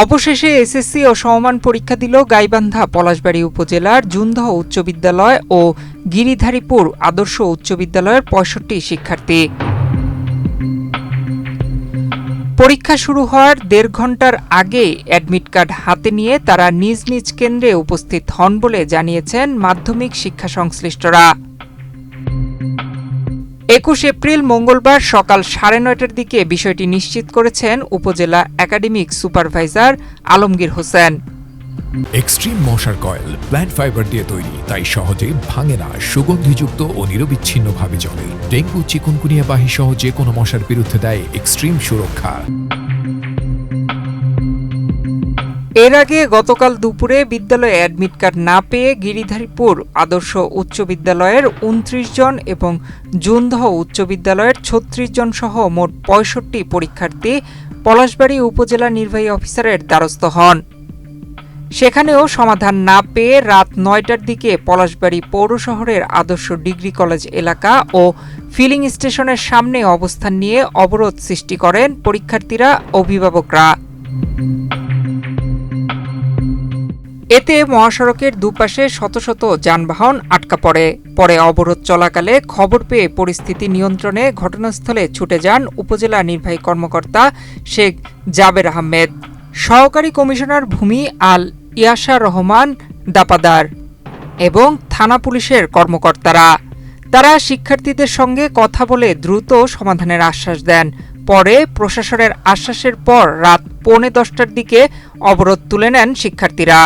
অবশেষে এসএসসি ও সমমান পরীক্ষা দিল গাইবান্ধা পলাশবাড়ী উপজেলার জুনদহ উচ্চ বিদ্যালয় ও গিরিধারীপুর আদর্শ উচ্চ বিদ্যালয়ের ৬৫ শিক্ষার্থী। পরীক্ষা শুরু হওয়ার ১.৫ ঘণ্টার আগে অ্যাডমিট কার্ড হাতে নিয়ে তারা নিজ নিজ কেন্দ্রে উপস্থিত হন বলে জানিয়েছেন মাধ্যমিক শিক্ষা সংশ্লিষ্টরা। ২১ এপ্রিল মঙ্গলবার সকাল ৯:৩০টার দিকে বিষয়টি নিশ্চিত করেছেন উপজেলা academic supervisor Alamgir Hossain. Extreme মশার কয়েল প্ল্যান্ট ফাইবার দিয়ে তৈরি, তাই সহজে ভাঙে না, সুগন্ধিযুক্ত ও নিরবিচ্ছিন্নভাবে জ্বলে। ডেঙ্গু, চিকুনগুনিয়া বাহি সহ যে কোনো মশার বিরুদ্ধে দেয় এক্সট্রিম সুরক্ষা। এর আগে গতকাল দুপুরে বিদ্যালয়ে অ্যাডমিট কার্ড না পেয়ে গিরিধারীপুর আদর্শ উচ্চ বিদ্যালয়ের ২৯ জন এবং জুনদহ উচ্চ বিদ্যালয়ের ৩৬ জন সহ মোট ৬৫ পরীক্ষার্থী পলাশবাড়ী উপজেলা নির্বাহী অফিসারের দ্বারস্থ হন। সেখানেও সমাধান না পেয়ে রাত ৯টার দিকে পলাশবাড়ী পৌর শহরের আদর্শ ডিগ্রি কলেজ এলাকা ও ফিলিং স্টেশনের সামনে অবস্থান নিয়ে অবরোধ সৃষ্টি করেন পরীক্ষার্থীরা, অভিভাবকরা। এতে মহাসড়কের দুপাশে শত শত যানবাহন আটকা পড়ে। পরে অবরোধ চলাকালে খবর পেয়ে পরিস্থিতি নিয়ন্ত্রণে ঘটনাস্থলে ছুটে যান উপজেলা নির্বাহী কর্মকর্তা শেখ জাবের আহমেদ, সহকারী কমিশনার ভূমি আল ইয়াসা রহমান দাপাদার এবং থানা পুলিশের কর্মকর্তারা। তারা শিক্ষার্থীদের সঙ্গে কথা বলে দ্রুত সমাধানের আশ্বাস দেন। পরে প্রশাসনের আশ্বাসের পর রাত 10:45টার দিকে অবরোধ তুলে নেন শিক্ষার্থীরা।